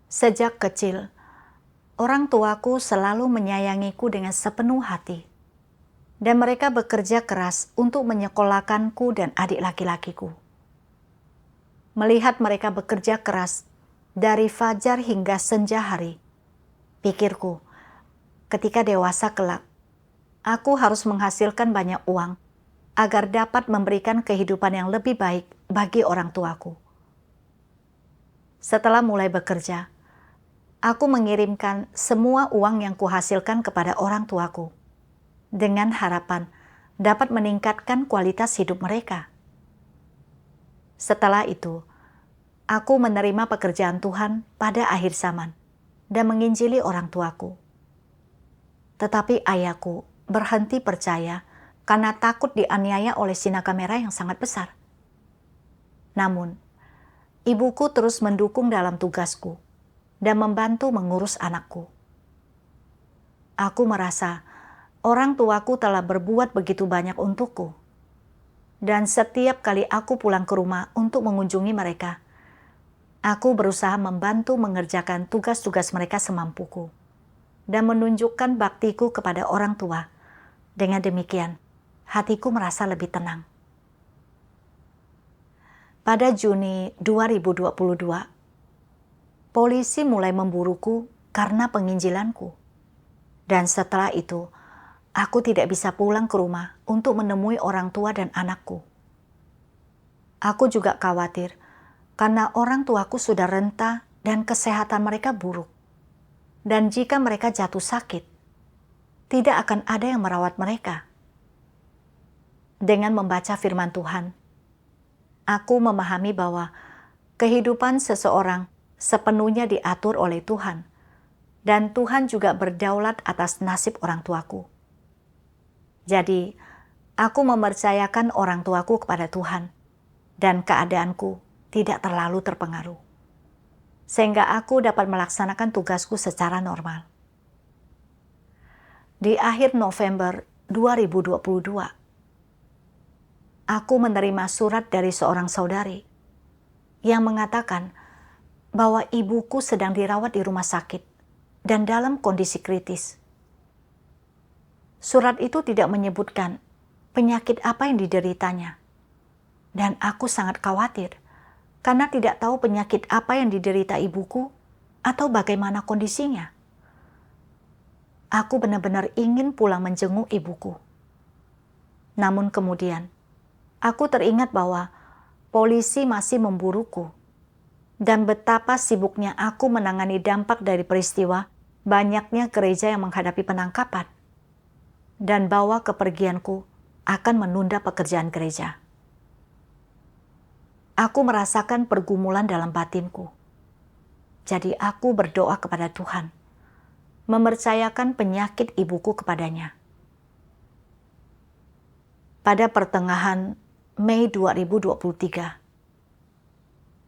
Sejak kecil, orang tuaku selalu menyayangiku dengan sepenuh hati, dan mereka bekerja keras untuk menyekolahkanku dan adik laki-lakiku. Melihat mereka bekerja keras dari fajar hingga senja hari, pikirku, ketika dewasa kelak, aku harus menghasilkan banyak uang agar dapat memberikan kehidupan yang lebih baik bagi orang tuaku. Setelah mulai bekerja, aku mengirimkan semua uang yang kuhasilkan kepada orang tuaku, dengan harapan dapat meningkatkan kualitas hidup mereka. Setelah itu, aku menerima pekerjaan Tuhan pada akhir zaman dan menginjili orang tuaku. Tetapi ayahku berhenti percaya karena takut dianiaya oleh sinar kamera yang sangat besar. Namun, ibuku terus mendukung dalam tugasku dan membantu mengurus anakku. Aku merasa orang tuaku telah berbuat begitu banyak untukku. Dan setiap kali aku pulang ke rumah untuk mengunjungi mereka, aku berusaha membantu mengerjakan tugas-tugas mereka semampuku dan menunjukkan baktiku kepada orang tua. Dengan demikian, hatiku merasa lebih tenang. Pada Juni 2022, polisi mulai memburuku karena penginjilanku. Dan setelah itu, aku tidak bisa pulang ke rumah untuk menemui orang tua dan anakku. Aku juga khawatir karena orang tuaku sudah renta dan kesehatan mereka buruk. Dan jika mereka jatuh sakit, tidak akan ada yang merawat mereka. Dengan membaca firman Tuhan, aku memahami bahwa kehidupan seseorang sepenuhnya diatur oleh Tuhan, dan Tuhan juga berdaulat atas nasib orang tuaku. Jadi, aku mempercayakan orang tuaku kepada Tuhan, dan keadaanku tidak terlalu terpengaruh, sehingga aku dapat melaksanakan tugasku secara normal. Di akhir November 2022, aku menerima surat dari seorang saudari yang mengatakan bahwa ibuku sedang dirawat di rumah sakit dan dalam kondisi kritis. Surat itu tidak menyebutkan penyakit apa yang dideritanya, dan aku sangat khawatir karena tidak tahu penyakit apa yang diderita ibuku atau bagaimana kondisinya. Aku benar-benar ingin pulang menjenguk ibuku. Namun kemudian, aku teringat bahwa polisi masih memburuku dan betapa sibuknya aku menangani dampak dari peristiwa banyaknya gereja yang menghadapi penangkapan, dan bahwa kepergianku akan menunda pekerjaan gereja. Aku merasakan pergumulan dalam batinku. Jadi aku berdoa kepada Tuhan, mempercayakan penyakit ibuku kepadanya. Pada pertengahan Mei 2023,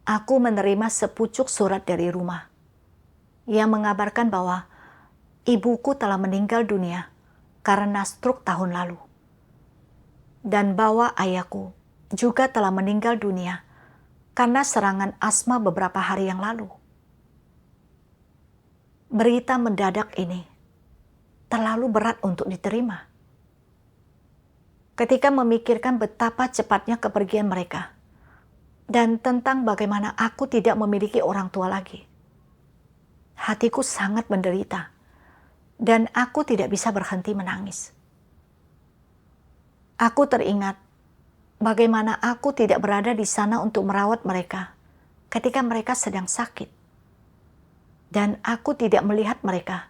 aku menerima sepucuk surat dari rumah yang mengabarkan bahwa ibuku telah meninggal dunia karena stroke tahun lalu, dan bahwa ayahku juga telah meninggal dunia karena serangan asma beberapa hari yang lalu. Berita mendadak ini terlalu berat untuk diterima. Ketika memikirkan betapa cepatnya kepergian mereka, dan tentang bagaimana aku tidak memiliki orang tua lagi, hatiku sangat menderita, dan aku tidak bisa berhenti menangis. Aku teringat bagaimana aku tidak berada di sana untuk merawat mereka ketika mereka sedang sakit, dan aku tidak melihat mereka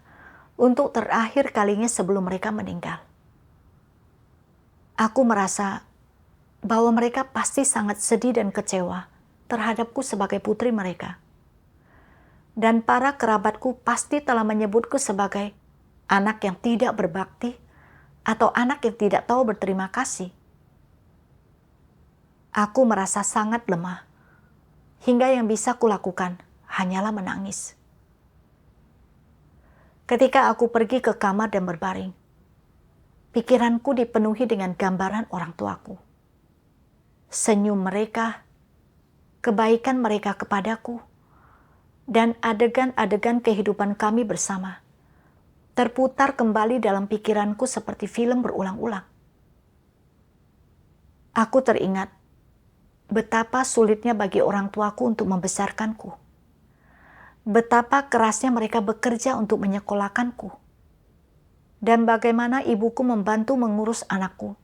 untuk terakhir kalinya sebelum mereka meninggal. Aku merasa bahwa mereka pasti sangat sedih dan kecewa terhadapku sebagai putri mereka. Dan para kerabatku pasti telah menyebutku sebagai anak yang tidak berbakti atau anak yang tidak tahu berterima kasih. Aku merasa sangat lemah, hingga yang bisa kulakukan hanyalah menangis. Ketika aku pergi ke kamar dan berbaring, pikiranku dipenuhi dengan gambaran orang tuaku. Senyum mereka, kebaikan mereka kepadaku, dan adegan-adegan kehidupan kami bersama terputar kembali dalam pikiranku seperti film berulang-ulang. Aku teringat betapa sulitnya bagi orang tuaku untuk membesarkanku. Betapa kerasnya mereka bekerja untuk menyekolahkanku. Dan bagaimana ibuku membantu mengurus anakku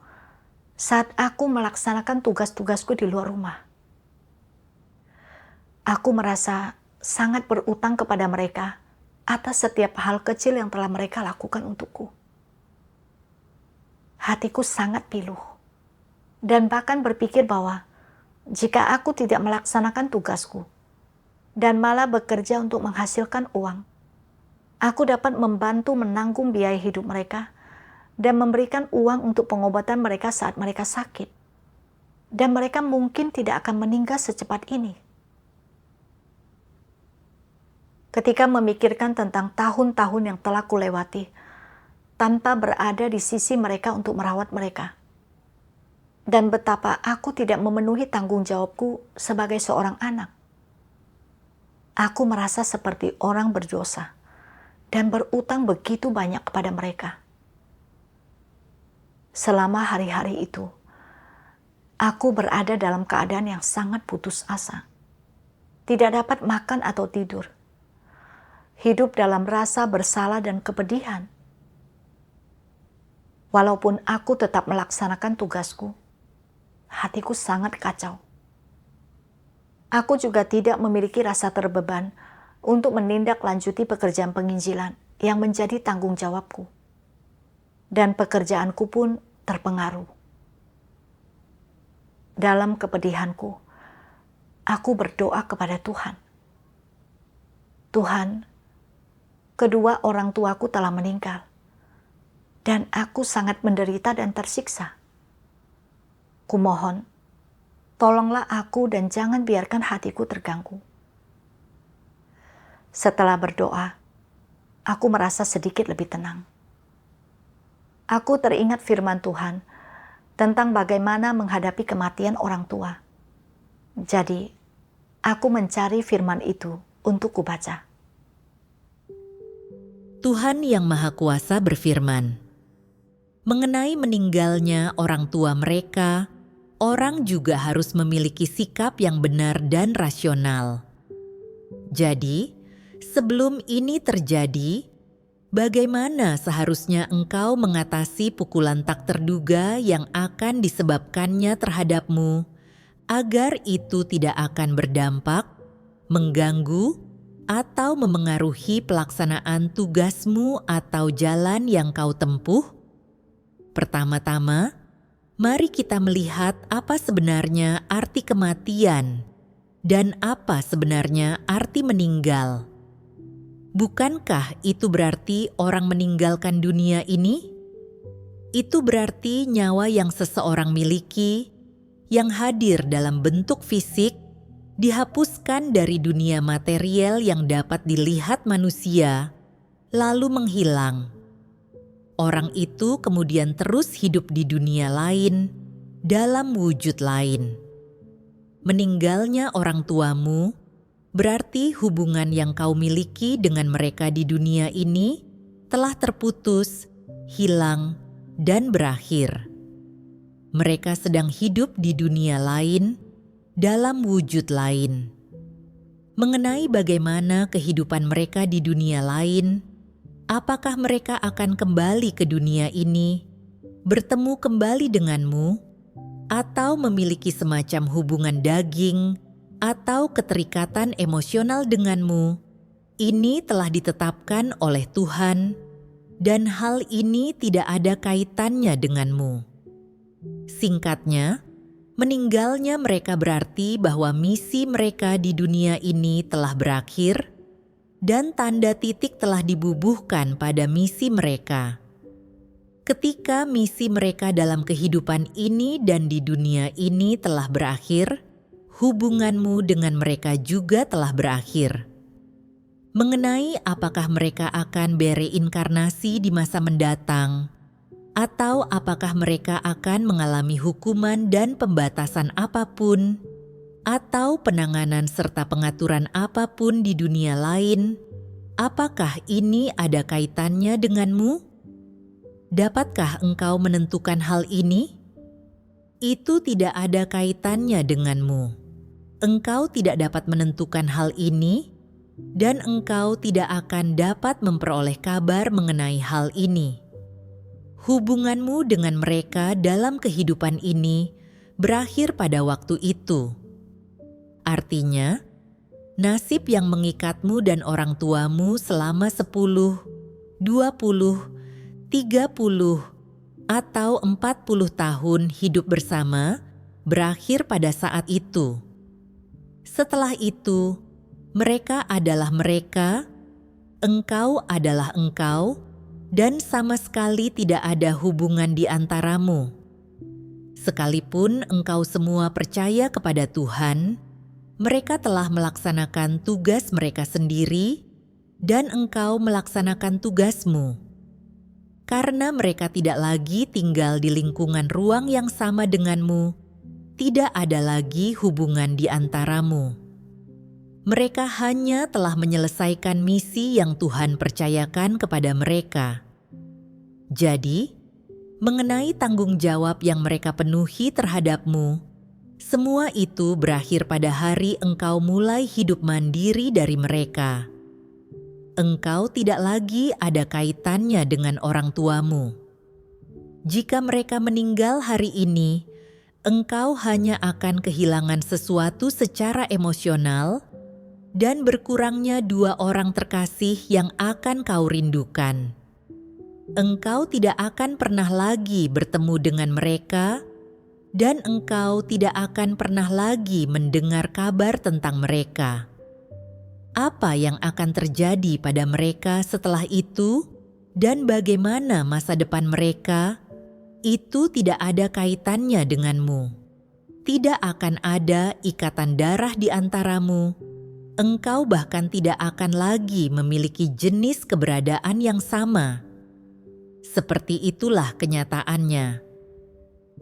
saat aku melaksanakan tugas-tugasku di luar rumah. Aku merasa sangat berutang kepada mereka atas setiap hal kecil yang telah mereka lakukan untukku. Hatiku sangat piluh, dan bahkan berpikir bahwa jika aku tidak melaksanakan tugasku, dan malah bekerja untuk menghasilkan uang, aku dapat membantu menanggung biaya hidup mereka, dan memberikan uang untuk pengobatan mereka saat mereka sakit. Dan mereka mungkin tidak akan meninggal secepat ini. Ketika memikirkan tentang tahun-tahun yang telah kulewati, tanpa berada di sisi mereka untuk merawat mereka, dan betapa aku tidak memenuhi tanggung jawabku sebagai seorang anak, aku merasa seperti orang berdosa dan berutang begitu banyak kepada mereka. Selama hari-hari itu, aku berada dalam keadaan yang sangat putus asa, tidak dapat makan atau tidur, hidup dalam rasa bersalah dan kepedihan. Walaupun aku tetap melaksanakan tugasku, hatiku sangat kacau. Aku juga tidak memiliki rasa terbeban untuk menindaklanjuti pekerjaan penginjilan yang menjadi tanggung jawabku. Dan pekerjaanku pun terpengaruh. Dalam kepedihanku, aku berdoa kepada Tuhan. Tuhan, kedua orang tuaku telah meninggal, dan aku sangat menderita dan tersiksa. Kumohon, tolonglah aku dan jangan biarkan hatiku terganggu. Setelah berdoa, aku merasa sedikit lebih tenang. Aku teringat firman Tuhan tentang bagaimana menghadapi kematian orang tua. Jadi, aku mencari firman itu untuk kubaca. Tuhan Yang Maha Kuasa berfirman, mengenai meninggalnya orang tua mereka, orang juga harus memiliki sikap yang benar dan rasional. Jadi, sebelum ini terjadi, bagaimana seharusnya engkau mengatasi pukulan tak terduga yang akan disebabkannya terhadapmu, agar itu tidak akan berdampak, mengganggu, atau memengaruhi pelaksanaan tugasmu atau jalan yang kau tempuh? Pertama-tama, mari kita melihat apa sebenarnya arti kematian dan apa sebenarnya arti meninggal. Bukankah itu berarti orang meninggalkan dunia ini? Itu berarti nyawa yang seseorang miliki, yang hadir dalam bentuk fisik, dihapuskan dari dunia material yang dapat dilihat manusia, lalu menghilang. Orang itu kemudian terus hidup di dunia lain, dalam wujud lain. Meninggalnya orang tuamu berarti hubungan yang kau miliki dengan mereka di dunia ini telah terputus, hilang, dan berakhir. Mereka sedang hidup di dunia lain, dalam wujud lain. Mengenai bagaimana kehidupan mereka di dunia lain, apakah mereka akan kembali ke dunia ini, bertemu kembali denganmu, atau memiliki semacam hubungan daging atau keterikatan emosional denganmu, ini telah ditetapkan oleh Tuhan, dan hal ini tidak ada kaitannya denganmu. Singkatnya, meninggalnya mereka berarti bahwa misi mereka di dunia ini telah berakhir dan tanda titik telah dibubuhkan pada misi mereka. Ketika misi mereka dalam kehidupan ini dan di dunia ini telah berakhir, hubunganmu dengan mereka juga telah berakhir. Mengenai apakah mereka akan bereinkarnasi di masa mendatang, atau apakah mereka akan mengalami hukuman dan pembatasan apapun, atau penanganan serta pengaturan apapun di dunia lain, apakah ini ada kaitannya denganmu? Dapatkah engkau menentukan hal ini? Itu tidak ada kaitannya denganmu. Engkau tidak dapat menentukan hal ini, dan engkau tidak akan dapat memperoleh kabar mengenai hal ini. Hubunganmu dengan mereka dalam kehidupan ini berakhir pada waktu itu. Artinya, nasib yang mengikatmu dan orang tuamu selama 10, 20, 30, atau 40 tahun hidup bersama berakhir pada saat itu. Setelah itu, mereka adalah mereka, engkau adalah engkau, dan sama sekali tidak ada hubungan di antaramu. Sekalipun engkau semua percaya kepada Tuhan, mereka telah melaksanakan tugas mereka sendiri, dan engkau melaksanakan tugasmu. Karena mereka tidak lagi tinggal di lingkungan ruang yang sama denganmu, tidak ada lagi hubungan di antaramu. Mereka hanya telah menyelesaikan misi yang Tuhan percayakan kepada mereka. Jadi, mengenai tanggung jawab yang mereka penuhi terhadapmu, semua itu berakhir pada hari engkau mulai hidup mandiri dari mereka. Engkau tidak lagi ada kaitannya dengan orang tuamu. Jika mereka meninggal hari ini, engkau hanya akan kehilangan sesuatu secara emosional dan berkurangnya 2 orang terkasih yang akan kau rindukan. Engkau tidak akan pernah lagi bertemu dengan mereka, dan engkau tidak akan pernah lagi mendengar kabar tentang mereka. Apa yang akan terjadi pada mereka setelah itu dan bagaimana masa depan mereka, itu tidak ada kaitannya denganmu. Tidak akan ada ikatan darah di antaramu. Engkau bahkan tidak akan lagi memiliki jenis keberadaan yang sama. Seperti itulah kenyataannya.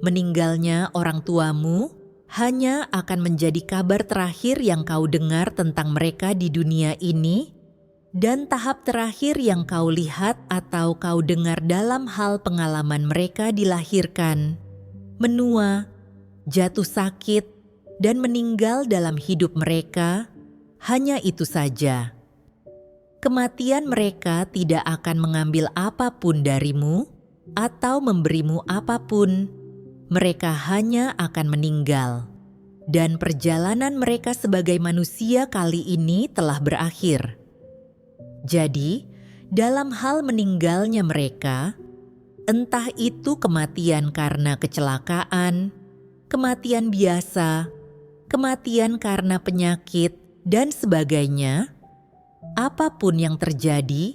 Meninggalnya orang tuamu hanya akan menjadi kabar terakhir yang kau dengar tentang mereka di dunia ini, dan tahap terakhir yang kau lihat atau kau dengar dalam hal pengalaman mereka dilahirkan, menua, jatuh sakit, dan meninggal dalam hidup mereka. Hanya itu saja. Kematian mereka tidak akan mengambil apapun darimu atau memberimu apapun. Mereka hanya akan meninggal, dan perjalanan mereka sebagai manusia kali ini telah berakhir. Jadi, dalam hal meninggalnya mereka, entah itu kematian karena kecelakaan, kematian biasa, kematian karena penyakit, dan sebagainya, apapun yang terjadi,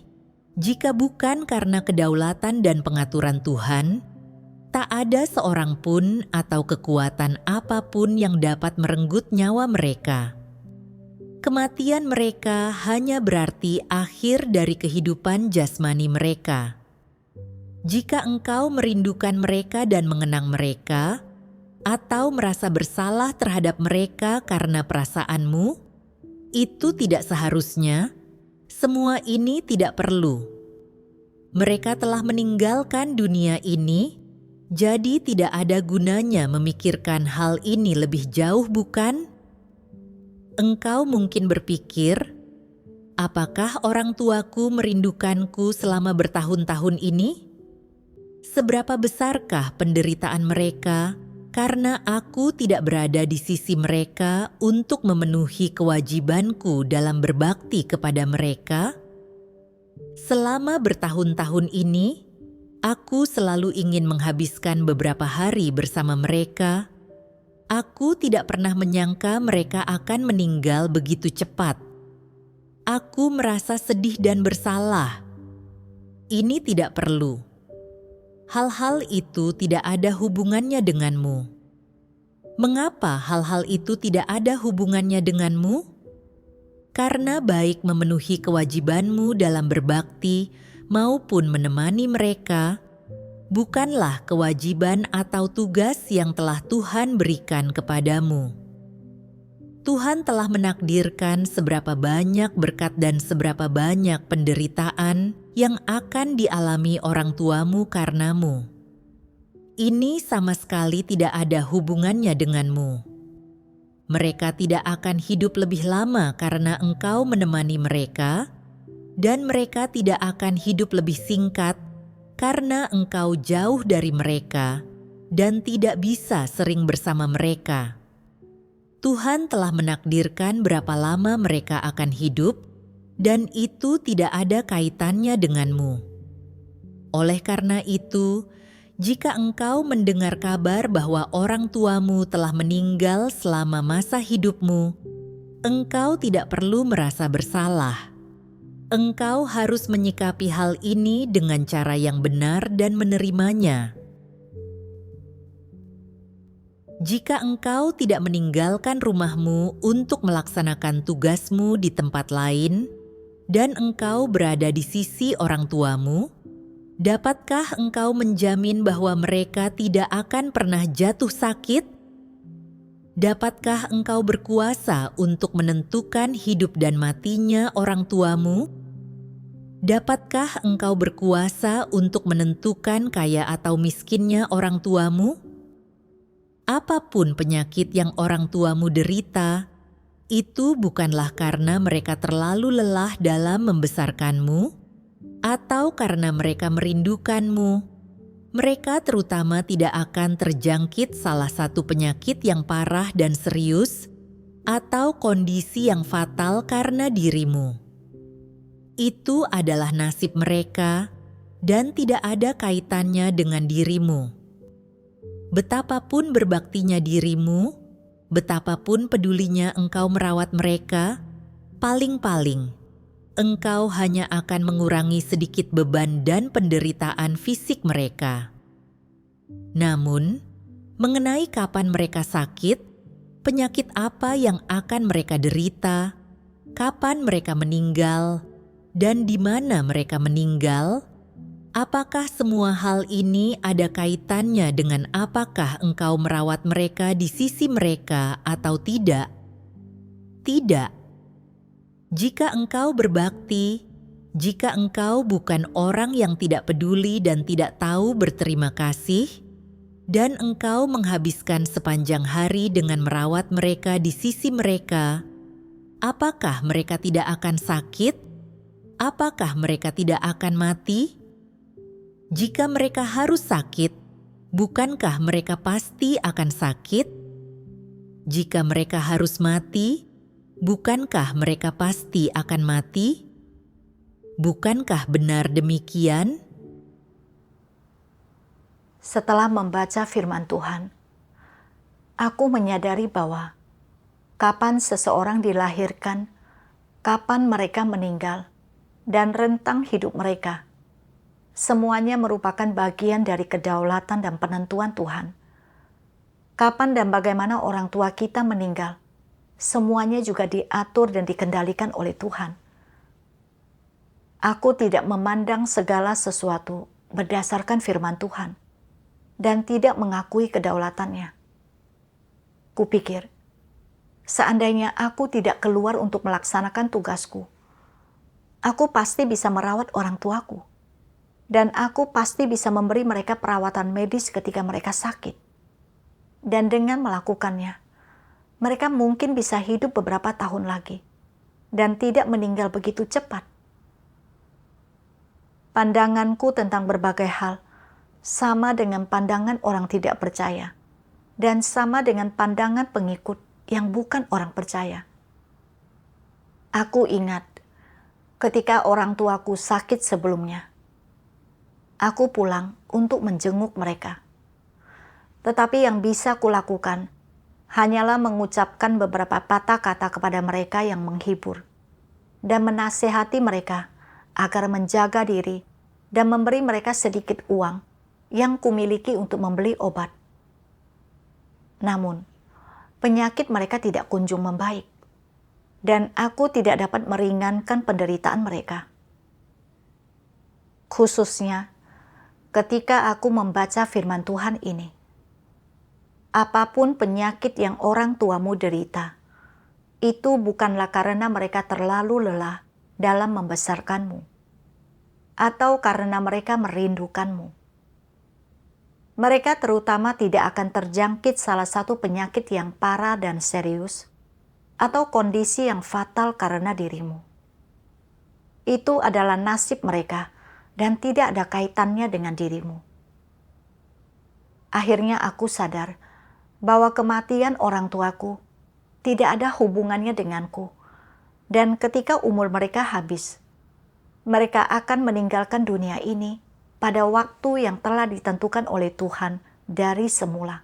jika bukan karena kedaulatan dan pengaturan Tuhan, tak ada seorang pun atau kekuatan apapun yang dapat merenggut nyawa mereka. Kematian mereka hanya berarti akhir dari kehidupan jasmani mereka. Jika engkau merindukan mereka dan mengenang mereka, atau merasa bersalah terhadap mereka karena perasaanmu, itu tidak seharusnya. Semua ini tidak perlu. Mereka telah meninggalkan dunia ini, jadi tidak ada gunanya memikirkan hal ini lebih jauh, bukan? Engkau mungkin berpikir, apakah orang tuaku merindukanku selama bertahun-tahun ini? Seberapa besarkah penderitaan mereka karena aku tidak berada di sisi mereka untuk memenuhi kewajibanku dalam berbakti kepada mereka? Selama bertahun-tahun ini, aku selalu ingin menghabiskan beberapa hari bersama mereka. Aku tidak pernah menyangka mereka akan meninggal begitu cepat. Aku merasa sedih dan bersalah. Ini tidak perlu. Hal-hal itu tidak ada hubungannya denganmu. Mengapa hal-hal itu tidak ada hubungannya denganmu? Karena baik memenuhi kewajibanmu dalam berbakti maupun menemani mereka, bukanlah kewajiban atau tugas yang telah Tuhan berikan kepadamu. Tuhan telah menakdirkan seberapa banyak berkat dan seberapa banyak penderitaan yang akan dialami orang tuamu karenamu. Ini sama sekali tidak ada hubungannya denganmu. Mereka tidak akan hidup lebih lama karena engkau menemani mereka, dan mereka tidak akan hidup lebih singkat karena engkau jauh dari mereka dan tidak bisa sering bersama mereka. Tuhan telah menakdirkan berapa lama mereka akan hidup, dan itu tidak ada kaitannya denganmu. Oleh karena itu, jika engkau mendengar kabar bahwa orang tuamu telah meninggal selama masa hidupmu, engkau tidak perlu merasa bersalah. Engkau harus menyikapi hal ini dengan cara yang benar dan menerimanya. Jika engkau tidak meninggalkan rumahmu untuk melaksanakan tugasmu di tempat lain, dan engkau berada di sisi orang tuamu, dapatkah engkau menjamin bahwa mereka tidak akan pernah jatuh sakit? Dapatkah engkau berkuasa untuk menentukan hidup dan matinya orang tuamu? Dapatkah engkau berkuasa untuk menentukan kaya atau miskinnya orang tuamu? Apapun penyakit yang orang tuamu derita, itu bukanlah karena mereka terlalu lelah dalam membesarkanmu, atau karena mereka merindukanmu. Mereka terutama tidak akan terjangkit salah satu penyakit yang parah dan serius, atau kondisi yang fatal karena dirimu. Itu adalah nasib mereka, dan tidak ada kaitannya dengan dirimu. Betapapun berbaktinya dirimu, betapapun pedulinya engkau merawat mereka, paling-paling engkau hanya akan mengurangi sedikit beban dan penderitaan fisik mereka. Namun, mengenai kapan mereka sakit, penyakit apa yang akan mereka derita, kapan mereka meninggal, dan di mana mereka meninggal, apakah semua hal ini ada kaitannya dengan apakah engkau merawat mereka di sisi mereka atau tidak? Tidak. Jika engkau berbakti, jika engkau bukan orang yang tidak peduli dan tidak tahu berterima kasih, dan engkau menghabiskan sepanjang hari dengan merawat mereka di sisi mereka, apakah mereka tidak akan sakit? Apakah mereka tidak akan mati? Jika mereka harus sakit, bukankah mereka pasti akan sakit? Jika mereka harus mati, bukankah mereka pasti akan mati? Bukankah benar demikian? Setelah membaca firman Tuhan, aku menyadari bahwa kapan seseorang dilahirkan, kapan mereka meninggal, dan rentang hidup mereka, semuanya merupakan bagian dari kedaulatan dan penentuan Tuhan. Kapan dan bagaimana orang tua kita meninggal, semuanya juga diatur dan dikendalikan oleh Tuhan. Aku tidak memandang segala sesuatu berdasarkan firman Tuhan dan tidak mengakui kedaulatannya. Kupikir, seandainya aku tidak keluar untuk melaksanakan tugasku, aku pasti bisa merawat orang tuaku. Dan aku pasti bisa memberi mereka perawatan medis ketika mereka sakit. Dan dengan melakukannya, mereka mungkin bisa hidup beberapa tahun lagi dan tidak meninggal begitu cepat. Pandanganku tentang berbagai hal sama dengan pandangan orang tidak percaya dan sama dengan pandangan pengikut yang bukan orang percaya. Aku ingat ketika orang tuaku sakit sebelumnya, aku pulang untuk menjenguk mereka. Tetapi yang bisa kulakukan hanyalah mengucapkan beberapa patah kata kepada mereka yang menghibur dan menasehati mereka agar menjaga diri dan memberi mereka sedikit uang yang kumiliki untuk membeli obat. Namun, penyakit mereka tidak kunjung membaik dan aku tidak dapat meringankan penderitaan mereka. Khususnya ketika aku membaca firman Tuhan ini, apapun penyakit yang orang tuamu derita, itu bukanlah karena mereka terlalu lelah dalam membesarkanmu, atau karena mereka merindukanmu. Mereka terutama tidak akan terjangkit salah satu penyakit yang parah dan serius, atau kondisi yang fatal karena dirimu. Itu adalah nasib mereka dan tidak ada kaitannya dengan dirimu. Akhirnya aku sadar bahwa kematian orang tuaku tidak ada hubungannya denganku, dan ketika umur mereka habis, mereka akan meninggalkan dunia ini pada waktu yang telah ditentukan oleh Tuhan dari semula.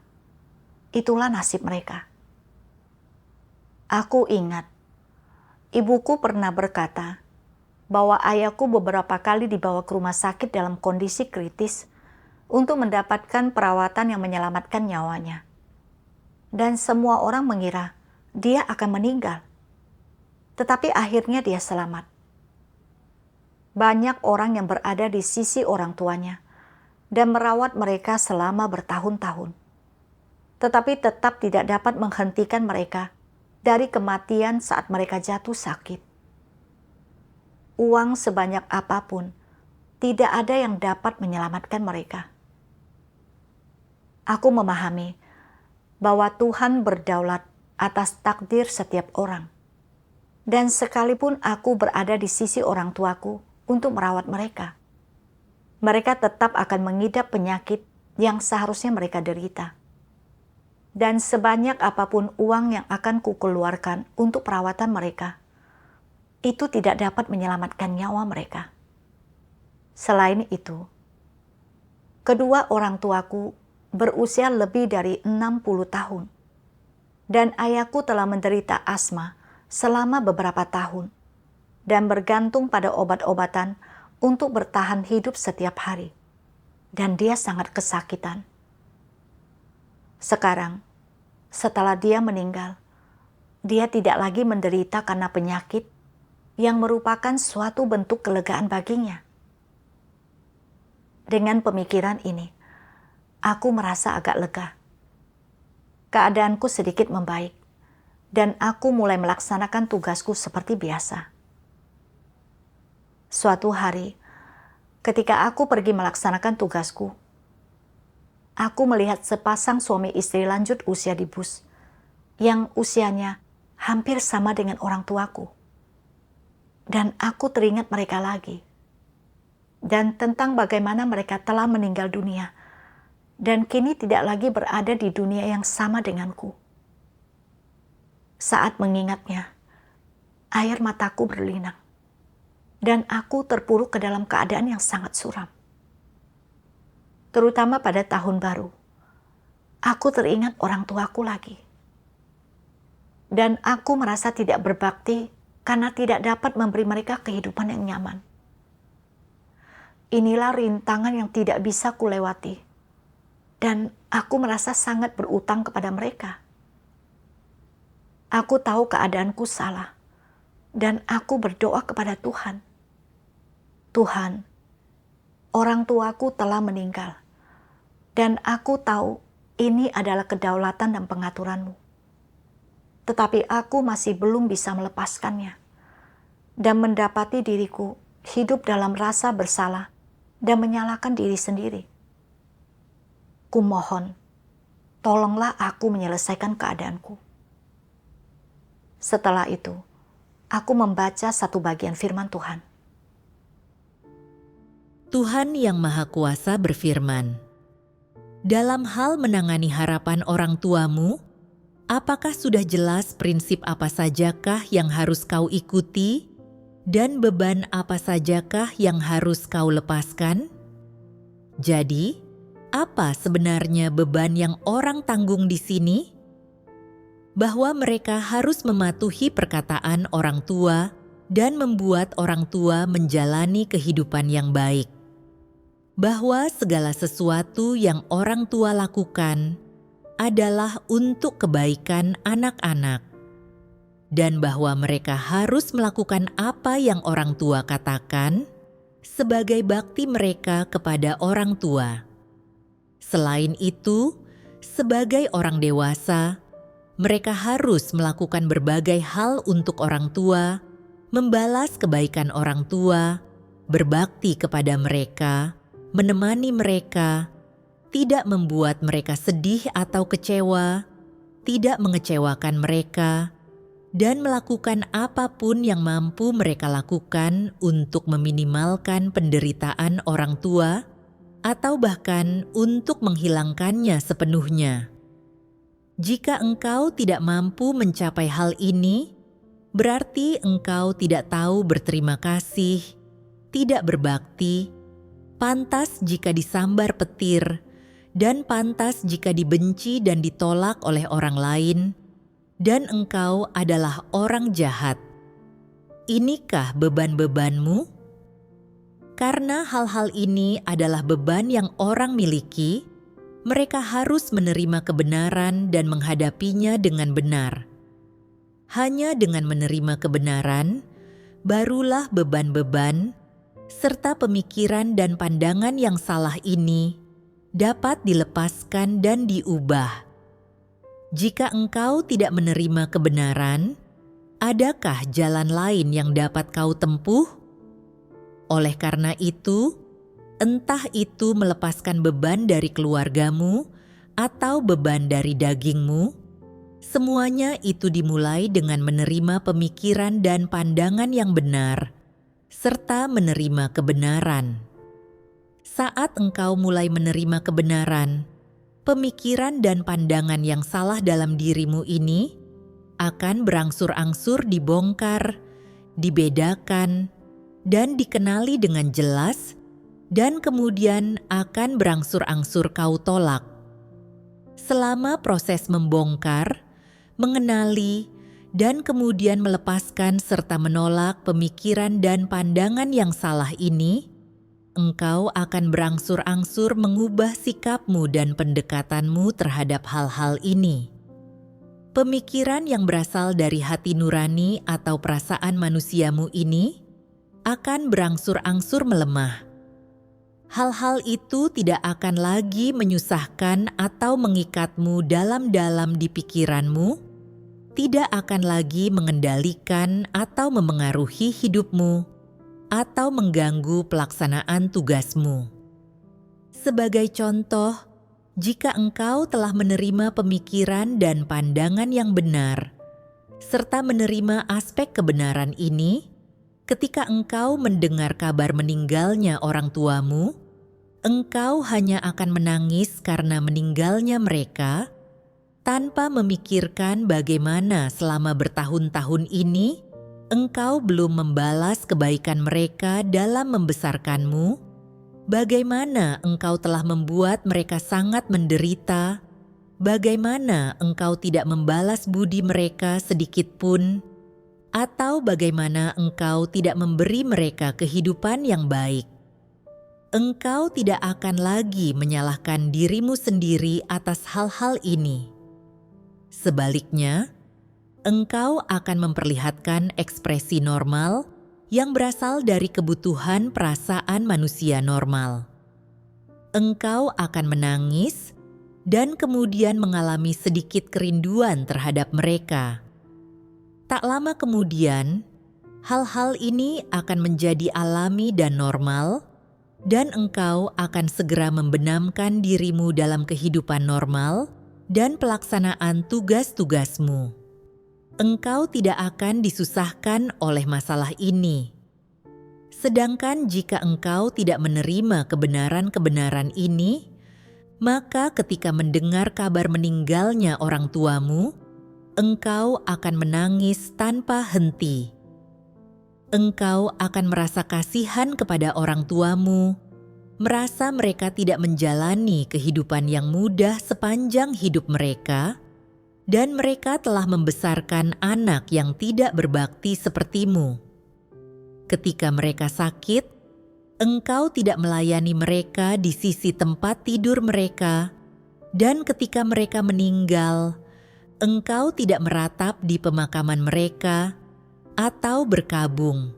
Itulah nasib mereka. Aku ingat, ibuku pernah berkata bahwa ayahku beberapa kali dibawa ke rumah sakit dalam kondisi kritis untuk mendapatkan perawatan yang menyelamatkan nyawanya. Dan semua orang mengira dia akan meninggal. Tetapi akhirnya dia selamat. Banyak orang yang berada di sisi orang tuanya dan merawat mereka selama bertahun-tahun, tetapi tetap tidak dapat menghentikan mereka dari kematian saat mereka jatuh sakit. Uang sebanyak apapun tidak ada yang dapat menyelamatkan mereka. Aku memahami bahwa Tuhan berdaulat atas takdir setiap orang. Dan sekalipun aku berada di sisi orang tuaku untuk merawat mereka, mereka tetap akan mengidap penyakit yang seharusnya mereka derita. Dan sebanyak apapun uang yang akan kukeluarkan untuk perawatan mereka, itu tidak dapat menyelamatkan nyawa mereka. Selain itu, kedua orang tuaku berusia lebih dari 60 tahun. Dan ayahku telah menderita asma selama beberapa tahun dan bergantung pada obat-obatan untuk bertahan hidup setiap hari. Dan dia sangat kesakitan. Sekarang, setelah dia meninggal, dia tidak lagi menderita karena penyakit yang merupakan suatu bentuk kelegaan baginya. Dengan pemikiran ini, aku merasa agak lega. Keadaanku sedikit membaik, dan aku mulai melaksanakan tugasku seperti biasa. Suatu hari, ketika aku pergi melaksanakan tugasku, aku melihat sepasang suami istri lanjut usia di bus, yang usianya hampir sama dengan orang tuaku. Dan aku teringat mereka lagi, dan tentang bagaimana mereka telah meninggal dunia, dan kini tidak lagi berada di dunia yang sama denganku. Saat mengingatnya, air mataku berlinang, dan aku terpuruk ke dalam keadaan yang sangat suram. Terutama pada tahun baru, aku teringat orang tuaku lagi. Dan aku merasa tidak berbakti karena tidak dapat memberi mereka kehidupan yang nyaman. Inilah rintangan yang tidak bisa kulewati. Dan aku merasa sangat berutang kepada mereka. Aku tahu keadaanku salah, dan aku berdoa kepada Tuhan. Tuhan, orang tuaku telah meninggal, dan aku tahu ini adalah kedaulatan dan pengaturan-Mu. Tetapi aku masih belum bisa melepaskannya, dan mendapati diriku hidup dalam rasa bersalah dan menyalahkan diri sendiri. Kumohon, tolonglah aku menyelesaikan keadaanku. Setelah itu, aku membaca satu bagian firman Tuhan. Tuhan yang Maha Kuasa berfirman, dalam hal menangani harapan orang tuamu, apakah sudah jelas prinsip apa sajakah yang harus kau ikuti dan beban apa sajakah yang harus kau lepaskan? Jadi, apa sebenarnya beban yang orang tanggung di sini? Bahwa mereka harus mematuhi perkataan orang tua dan membuat orang tua menjalani kehidupan yang baik. Bahwa segala sesuatu yang orang tua lakukan adalah untuk kebaikan anak-anak. Dan bahwa mereka harus melakukan apa yang orang tua katakan sebagai bakti mereka kepada orang tua. Selain itu, sebagai orang dewasa, Mereka harus melakukan berbagai hal untuk orang tua, membalas kebaikan orang tua, berbakti kepada mereka, menemani mereka, tidak membuat mereka sedih atau kecewa, tidak mengecewakan mereka, dan melakukan apapun yang mampu mereka lakukan untuk meminimalkan penderitaan orang tua atau bahkan untuk menghilangkannya sepenuhnya. Jika engkau tidak mampu mencapai hal ini, berarti engkau tidak tahu berterima kasih, tidak berbakti, pantas jika disambar petir, dan pantas jika dibenci dan ditolak oleh orang lain, dan engkau adalah orang jahat. Inikah beban-bebanmu? Karena hal-hal ini adalah beban yang orang miliki, mereka harus menerima kebenaran dan menghadapinya dengan benar. Hanya dengan menerima kebenaran, barulah beban-beban, serta pemikiran dan pandangan yang salah ini dapat dilepaskan dan diubah. Jika engkau tidak menerima kebenaran, adakah jalan lain yang dapat kau tempuh? Oleh karena itu, entah itu melepaskan beban dari keluargamu atau beban dari dagingmu, semuanya itu dimulai dengan menerima pemikiran dan pandangan yang benar, serta menerima kebenaran. Saat engkau mulai menerima kebenaran, pemikiran dan pandangan yang salah dalam dirimu ini akan berangsur-angsur dibongkar, dibedakan, dan dikenali dengan jelas, dan kemudian akan berangsur-angsur kau tolak. Selama proses membongkar, mengenali, dan kemudian melepaskan serta menolak pemikiran dan pandangan yang salah ini, engkau akan berangsur-angsur mengubah sikapmu dan pendekatanmu terhadap hal-hal ini. Pemikiran yang berasal dari hati nurani atau perasaan manusiamu ini akan berangsur-angsur melemah. Hal-hal itu tidak akan lagi menyusahkan atau mengikatmu dalam-dalam di pikiranmu, tidak akan lagi mengendalikan atau memengaruhi hidupmu, atau mengganggu pelaksanaan tugasmu. Sebagai contoh, jika engkau telah menerima pemikiran dan pandangan yang benar, serta menerima aspek kebenaran ini, ketika engkau mendengar kabar meninggalnya orang tuamu, engkau hanya akan menangis karena meninggalnya mereka, tanpa memikirkan bagaimana selama bertahun-tahun ini engkau belum membalas kebaikan mereka dalam membesarkanmu, bagaimana engkau telah membuat mereka sangat menderita, bagaimana engkau tidak membalas budi mereka sedikit pun, atau bagaimana engkau tidak memberi mereka kehidupan yang baik. Engkau tidak akan lagi menyalahkan dirimu sendiri atas hal-hal ini. Sebaliknya, engkau akan memperlihatkan ekspresi normal yang berasal dari kebutuhan perasaan manusia normal. Engkau akan menangis dan kemudian mengalami sedikit kerinduan terhadap mereka. Tak lama kemudian, hal-hal ini akan menjadi alami dan normal, dan engkau akan segera membenamkan dirimu dalam kehidupan normal dan pelaksanaan tugas-tugasmu. Engkau tidak akan disusahkan oleh masalah ini. Sedangkan jika engkau tidak menerima kebenaran-kebenaran ini, maka ketika mendengar kabar meninggalnya orang tuamu, engkau akan menangis tanpa henti. Engkau akan merasa kasihan kepada orang tuamu, merasa mereka tidak menjalani kehidupan yang mudah sepanjang hidup mereka, dan mereka telah membesarkan anak yang tidak berbakti sepertimu. Ketika mereka sakit, engkau tidak melayani mereka di sisi tempat tidur mereka, dan ketika mereka meninggal, engkau tidak meratap di pemakaman mereka atau berkabung.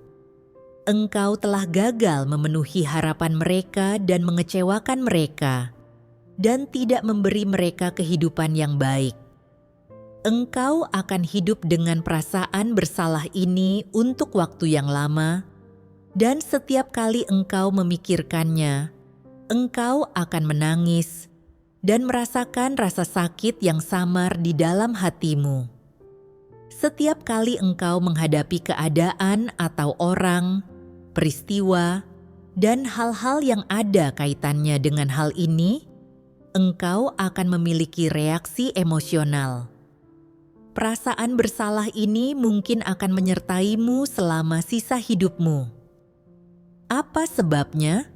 Engkau telah gagal memenuhi harapan mereka dan mengecewakan mereka, dan tidak memberi mereka kehidupan yang baik. engkau akan hidup dengan perasaan bersalah ini untuk waktu yang lama, dan setiap kali engkau memikirkannya, engkau akan menangis dan merasakan rasa sakit yang samar di dalam hatimu. Setiap kali engkau menghadapi keadaan atau orang, peristiwa, dan hal-hal yang ada kaitannya dengan hal ini, engkau akan memiliki reaksi emosional. Perasaan bersalah ini mungkin akan menyertaimu selama sisa hidupmu. Apa sebabnya?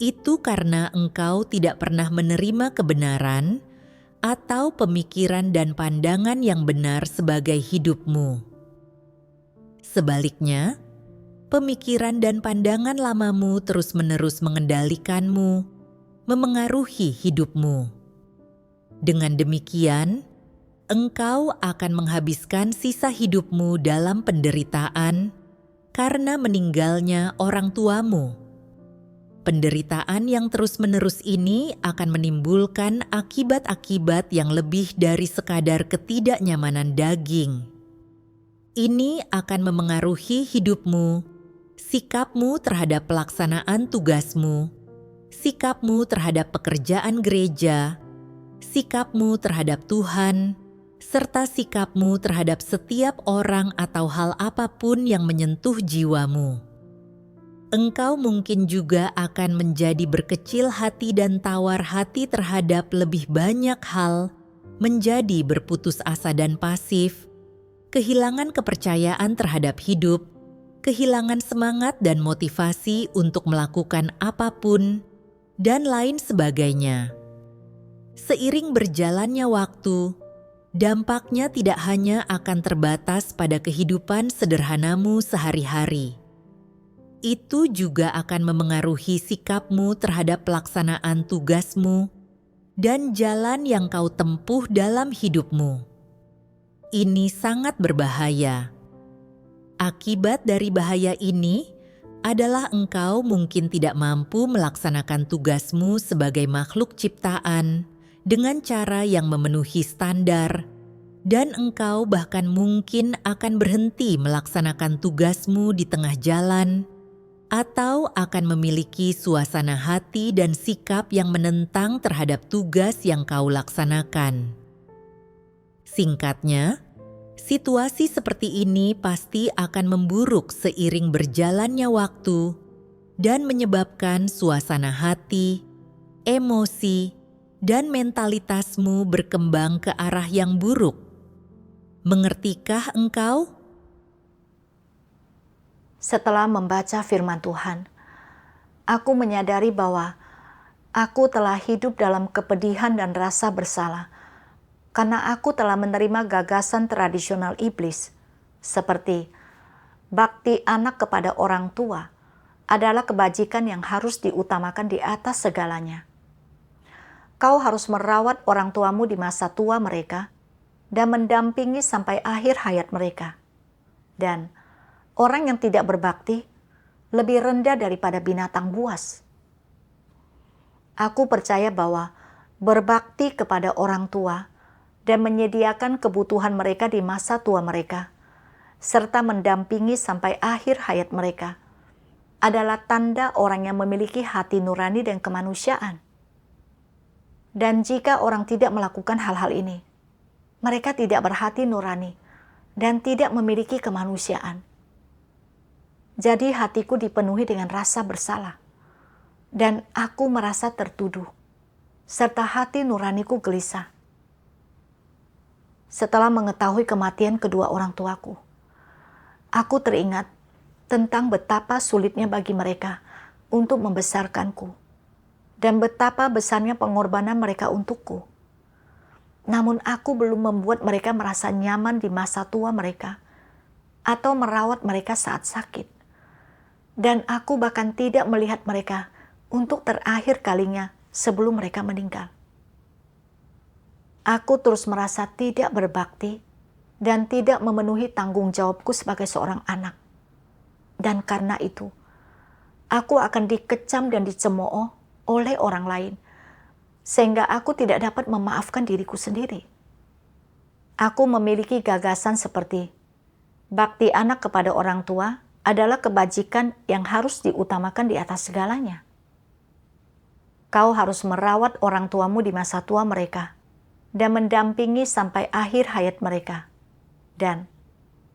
Itu karena engkau tidak pernah menerima kebenaran atau pemikiran dan pandangan yang benar sebagai hidupmu. Sebaliknya, pemikiran dan pandangan lamamu terus-menerus mengendalikanmu, memengaruhi hidupmu. Dengan demikian, engkau akan menghabiskan sisa hidupmu dalam penderitaan karena meninggalnya orang tuamu. Penderitaan yang terus-menerus ini akan menimbulkan akibat-akibat yang lebih dari sekadar ketidaknyamanan daging. Ini akan memengaruhi hidupmu, sikapmu terhadap pelaksanaan tugasmu, sikapmu terhadap pekerjaan gereja, sikapmu terhadap Tuhan, serta sikapmu terhadap setiap orang atau hal apapun yang menyentuh jiwamu. Engkau mungkin juga akan menjadi berkecil hati dan tawar hati terhadap lebih banyak hal, menjadi berputus asa dan pasif, kehilangan kepercayaan terhadap hidup, kehilangan semangat dan motivasi untuk melakukan apapun, dan lain sebagainya. Seiring berjalannya waktu, dampaknya tidak hanya akan terbatas pada kehidupan sederhanamu sehari-hari. Itu juga akan memengaruhi sikapmu terhadap pelaksanaan tugasmu dan jalan yang kau tempuh dalam hidupmu. Ini sangat berbahaya. Akibat dari bahaya ini adalah engkau mungkin tidak mampu melaksanakan tugasmu sebagai makhluk ciptaan dengan cara yang memenuhi standar, dan engkau bahkan mungkin akan berhenti melaksanakan tugasmu di tengah jalan, atau akan memiliki suasana hati dan sikap yang menentang terhadap tugas yang kau laksanakan. Singkatnya, situasi seperti ini pasti akan memburuk seiring berjalannya waktu dan menyebabkan suasana hati, emosi, dan mentalitasmu berkembang ke arah yang buruk. Mengertikah engkau? Setelah membaca firman Tuhan, aku menyadari bahwa aku telah hidup dalam kepedihan dan rasa bersalah karena aku telah menerima gagasan tradisional iblis seperti bakti anak kepada orang tua adalah kebajikan yang harus diutamakan di atas segalanya. Kau harus merawat orang tuamu di masa tua mereka dan mendampingi sampai akhir hayat mereka. Dan orang yang tidak berbakti lebih rendah daripada binatang buas. Aku percaya bahwa berbakti kepada orang tua dan menyediakan kebutuhan mereka di masa tua mereka, serta mendampingi sampai akhir hayat mereka, adalah tanda orang yang memiliki hati nurani dan kemanusiaan. Dan jika orang tidak melakukan hal-hal ini, mereka tidak berhati nurani dan tidak memiliki kemanusiaan. Jadi hatiku dipenuhi dengan rasa bersalah, dan aku merasa tertuduh, serta hati nuraniku gelisah. Setelah mengetahui kematian kedua orang tuaku, aku teringat tentang betapa sulitnya bagi mereka untuk membesarkanku, dan betapa besarnya pengorbanan mereka untukku. Namun aku belum membuat mereka merasa nyaman di masa tua mereka, atau merawat mereka saat sakit. Dan aku bahkan tidak melihat mereka untuk terakhir kalinya sebelum mereka meninggal. Aku terus merasa tidak berbakti dan tidak memenuhi tanggung jawabku sebagai seorang anak. Dan karena itu, aku akan dikecam dan dicemooh oleh orang lain, sehingga aku tidak dapat memaafkan diriku sendiri. Aku memiliki gagasan seperti bakti anak kepada orang tua adalah kebajikan yang harus diutamakan di atas segalanya. Kau harus merawat orang tuamu di masa tua mereka dan mendampingi sampai akhir hayat mereka. Dan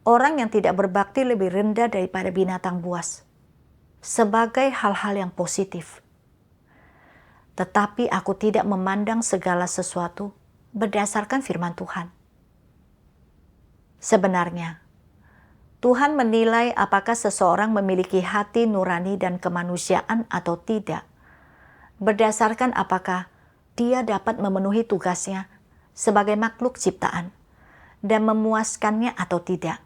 orang yang tidak berbakti lebih rendah daripada binatang buas, sebagai hal-hal yang positif. Tetapi aku tidak memandang segala sesuatu berdasarkan firman Tuhan. Sebenarnya, Tuhan menilai apakah seseorang memiliki hati nurani dan kemanusiaan atau tidak, berdasarkan apakah dia dapat memenuhi tugasnya sebagai makhluk ciptaan dan memuaskannya atau tidak.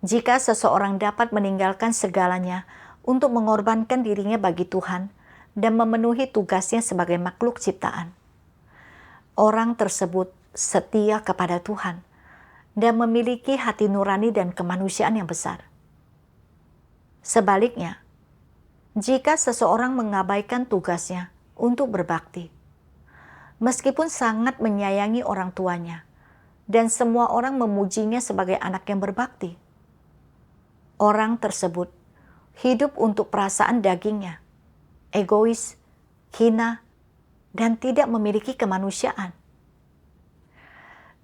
Jika seseorang dapat meninggalkan segalanya untuk mengorbankan dirinya bagi Tuhan dan memenuhi tugasnya sebagai makhluk ciptaan, orang tersebut setia kepada Tuhan dan memiliki hati nurani dan kemanusiaan yang besar. Sebaliknya, jika seseorang mengabaikan tugasnya untuk berbakti, meskipun sangat menyayangi orang tuanya dan semua orang memujinya sebagai anak yang berbakti, orang tersebut hidup untuk perasaan dagingnya, egois, hina, dan tidak memiliki kemanusiaan.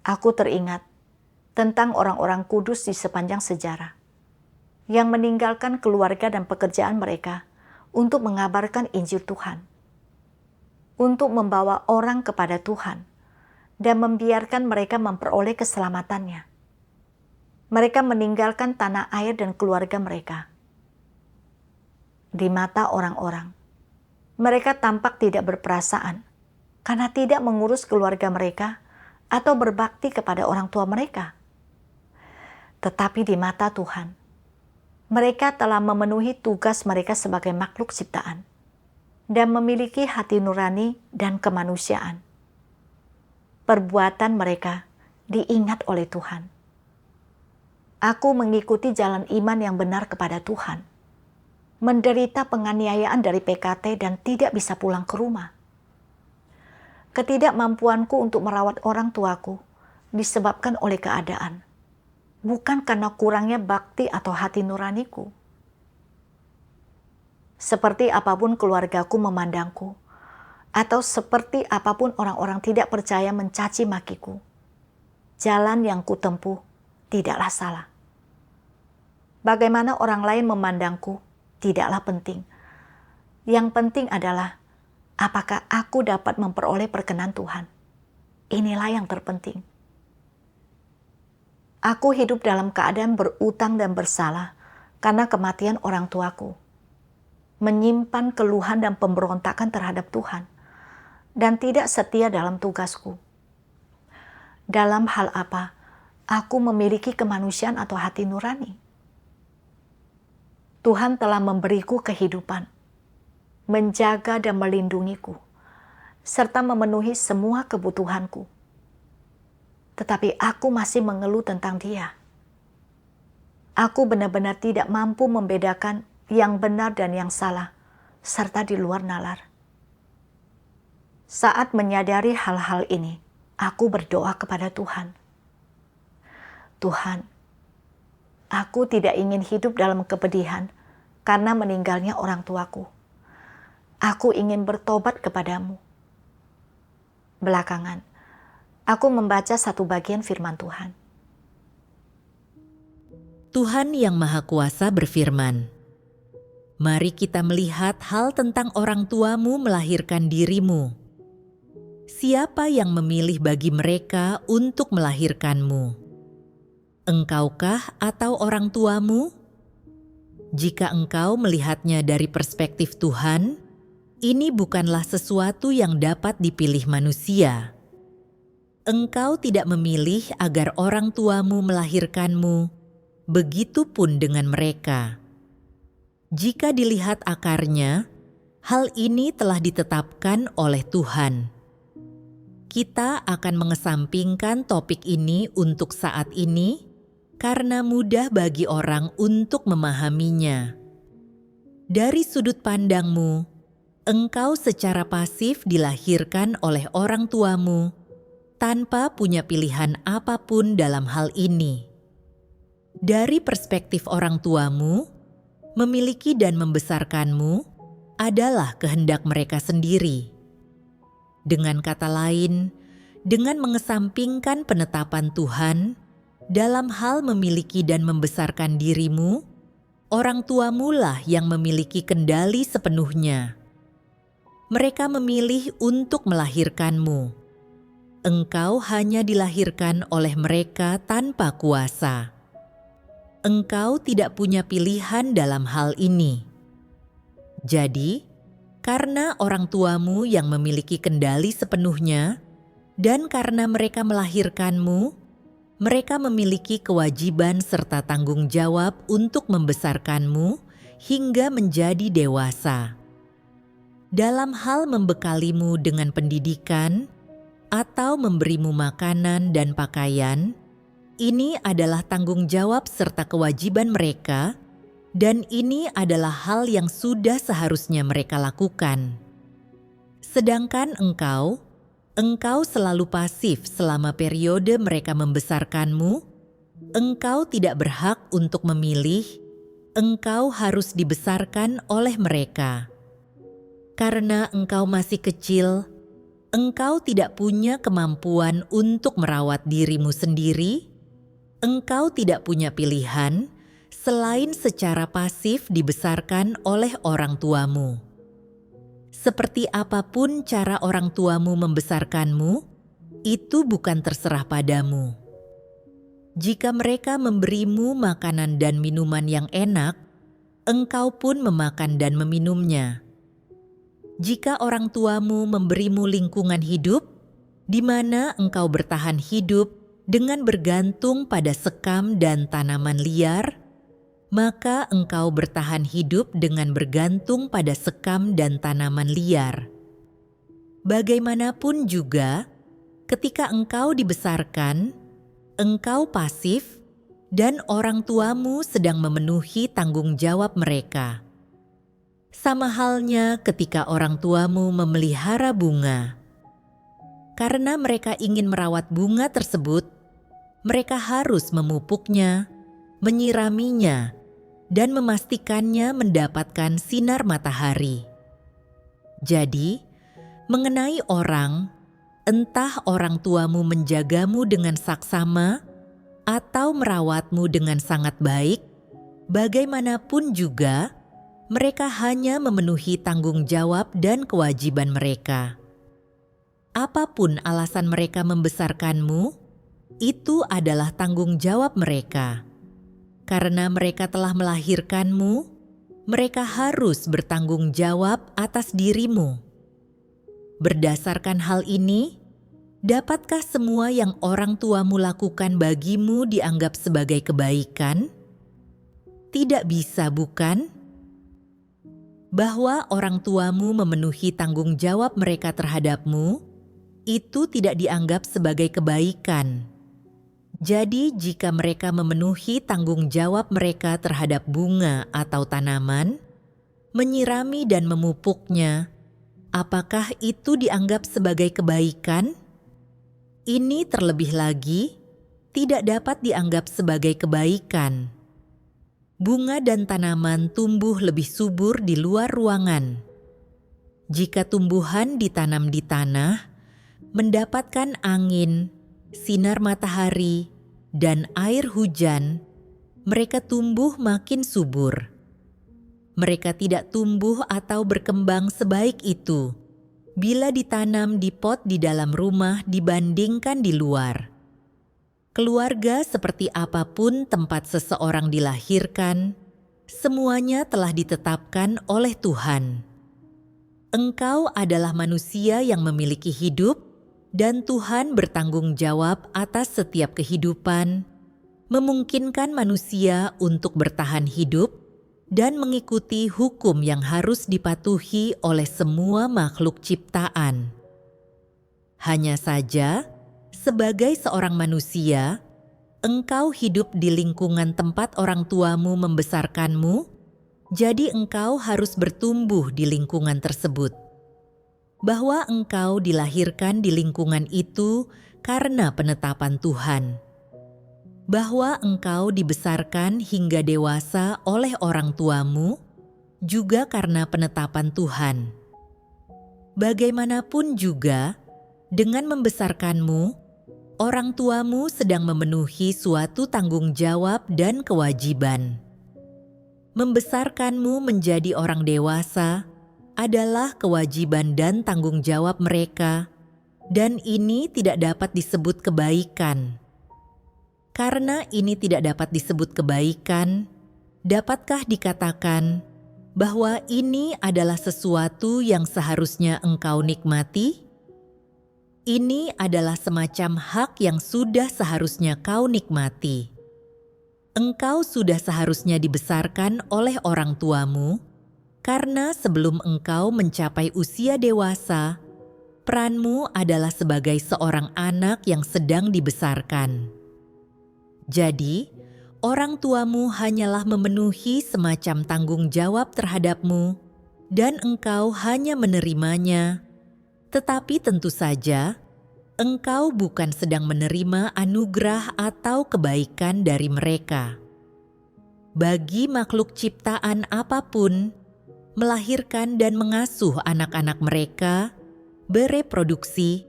Aku teringat tentang orang-orang kudus di sepanjang sejarah yang meninggalkan keluarga dan pekerjaan mereka untuk mengabarkan Injil Tuhan, untuk membawa orang kepada Tuhan dan membiarkan mereka memperoleh keselamatannya. Mereka meninggalkan tanah air dan keluarga mereka. Di mata orang-orang, mereka tampak tidak berperasaan karena tidak mengurus keluarga mereka atau berbakti kepada orang tua mereka. Tetapi di mata Tuhan, mereka telah memenuhi tugas mereka sebagai makhluk ciptaan dan memiliki hati nurani dan kemanusiaan. Perbuatan mereka diingat oleh Tuhan. Aku mengikuti jalan iman yang benar kepada Tuhan, menderita penganiayaan dari PKT dan tidak bisa pulang ke rumah. Ketidakmampuanku untuk merawat orang tuaku disebabkan oleh keadaan, bukan karena kurangnya bakti atau hati nuraniku. Seperti apapun keluargaku memandangku, atau seperti apapun orang-orang tidak percaya mencaci makiku, jalan yang kutempuh tidaklah salah. Bagaimana orang lain memandangku tidaklah penting. Yang penting adalah apakah aku dapat memperoleh perkenan Tuhan. Inilah yang terpenting. Aku hidup dalam keadaan berutang dan bersalah karena kematian orang tuaku. Menyimpan keluhan dan pemberontakan terhadap Tuhan. Dan tidak setia dalam tugasku. Dalam hal apa aku memiliki kemanusiaan atau hati nurani? Tuhan telah memberiku kehidupan, menjaga dan melindungiku, serta memenuhi semua kebutuhanku. Tetapi aku masih mengeluh tentang Dia. Aku benar-benar tidak mampu membedakan yang benar dan yang salah, serta di luar nalar. Saat menyadari hal-hal ini, aku berdoa kepada Tuhan. Tuhan, aku tidak ingin hidup dalam kepedihan karena meninggalnya orang tuaku. Aku ingin bertobat kepadamu. Belakangan, aku membaca satu bagian firman Tuhan. Tuhan Yang Maha Kuasa berfirman, "Mari kita melihat hal tentang orang tuamu melahirkan dirimu. Siapa yang memilih bagi mereka untuk melahirkanmu? Engkaukah atau orang tuamu? Jika engkau melihatnya dari perspektif Tuhan, ini bukanlah sesuatu yang dapat dipilih manusia. Engkau tidak memilih agar orang tuamu melahirkanmu, begitupun dengan mereka. Jika dilihat akarnya, hal ini telah ditetapkan oleh Tuhan." Kita akan mengesampingkan topik ini untuk saat ini karena mudah bagi orang untuk memahaminya. Dari sudut pandangmu, engkau secara pasif dilahirkan oleh orang tuamu, tanpa punya pilihan apapun dalam hal ini. Dari perspektif orang tuamu, memiliki dan membesarkanmu adalah kehendak mereka sendiri. Dengan kata lain, dengan mengesampingkan penetapan Tuhan dalam hal memiliki dan membesarkan dirimu, orang tuamu lah yang memiliki kendali sepenuhnya. Mereka memilih untuk melahirkanmu. Engkau hanya dilahirkan oleh mereka tanpa kuasa. Engkau tidak punya pilihan dalam hal ini. Jadi, karena orang tuamu yang memiliki kendali sepenuhnya, dan karena mereka melahirkanmu, mereka memiliki kewajiban serta tanggung jawab untuk membesarkanmu hingga menjadi dewasa. Dalam hal membekalimu dengan pendidikan atau memberimu makanan dan pakaian, ini adalah tanggung jawab serta kewajiban mereka, dan ini adalah hal yang sudah seharusnya mereka lakukan. Sedangkan engkau selalu pasif selama periode mereka membesarkanmu. Engkau tidak berhak untuk memilih, engkau harus dibesarkan oleh mereka. Karena engkau masih kecil, engkau tidak punya kemampuan untuk merawat dirimu sendiri, engkau tidak punya pilihan selain secara pasif dibesarkan oleh orang tuamu. Seperti apapun cara orang tuamu membesarkanmu, itu bukan terserah padamu. Jika mereka memberimu makanan dan minuman yang enak, engkau pun memakan dan meminumnya. Jika orang tuamu memberimu lingkungan hidup, di mana engkau bertahan hidup dengan bergantung pada sekam dan tanaman liar, maka engkau bertahan hidup dengan bergantung pada sekam dan tanaman liar. Bagaimanapun juga, ketika engkau dibesarkan, engkau pasif dan orang tuamu sedang memenuhi tanggung jawab mereka. Sama halnya ketika orang tuamu memelihara bunga. Karena mereka ingin merawat bunga tersebut, mereka harus memupuknya, menyiraminya, dan memastikannya mendapatkan sinar matahari. Jadi, mengenai orang, entah orang tuamu menjagamu dengan saksama atau merawatmu dengan sangat baik, bagaimanapun juga, mereka hanya memenuhi tanggung jawab dan kewajiban mereka. Apapun alasan mereka membesarkanmu, itu adalah tanggung jawab mereka. Karena mereka telah melahirkanmu, mereka harus bertanggung jawab atas dirimu. Berdasarkan hal ini, dapatkah semua yang orang tuamu lakukan bagimu dianggap sebagai kebaikan? Tidak bisa, bukan? Bahwa orang tuamu memenuhi tanggung jawab mereka terhadapmu, itu tidak dianggap sebagai kebaikan. Jadi jika mereka memenuhi tanggung jawab mereka terhadap bunga atau tanaman, menyirami dan memupuknya, apakah itu dianggap sebagai kebaikan? Ini terlebih lagi tidak dapat dianggap sebagai kebaikan. Bunga dan tanaman tumbuh lebih subur di luar ruangan. Jika tumbuhan ditanam di tanah, mendapatkan angin, sinar matahari, dan air hujan, mereka tumbuh makin subur. Mereka tidak tumbuh atau berkembang sebaik itu bila ditanam di pot di dalam rumah dibandingkan di luar. Keluarga seperti apapun tempat seseorang dilahirkan, semuanya telah ditetapkan oleh Tuhan. Engkau adalah manusia yang memiliki hidup, dan Tuhan bertanggung jawab atas setiap kehidupan, memungkinkan manusia untuk bertahan hidup dan mengikuti hukum yang harus dipatuhi oleh semua makhluk ciptaan. Hanya saja, sebagai seorang manusia, engkau hidup di lingkungan tempat orang tuamu membesarkanmu, jadi engkau harus bertumbuh di lingkungan tersebut. Bahwa engkau dilahirkan di lingkungan itu karena penetapan Tuhan, bahwa engkau dibesarkan hingga dewasa oleh orang tuamu, juga karena penetapan Tuhan. Bagaimanapun juga, dengan membesarkanmu, orang tuamu sedang memenuhi suatu tanggung jawab dan kewajiban. Membesarkanmu menjadi orang dewasa adalah kewajiban dan tanggung jawab mereka, dan ini tidak dapat disebut kebaikan. Karena ini tidak dapat disebut kebaikan, dapatkah dikatakan bahwa ini adalah sesuatu yang seharusnya engkau nikmati? Ini adalah semacam hak yang sudah seharusnya kau nikmati. Engkau sudah seharusnya dibesarkan oleh orang tuamu, karena sebelum engkau mencapai usia dewasa, peranmu adalah sebagai seorang anak yang sedang dibesarkan. Jadi, orang tuamu hanyalah memenuhi semacam tanggung jawab terhadapmu, dan engkau hanya menerimanya. Tetapi tentu saja, engkau bukan sedang menerima anugerah atau kebaikan dari mereka. Bagi makhluk ciptaan apapun, melahirkan dan mengasuh anak-anak mereka, bereproduksi,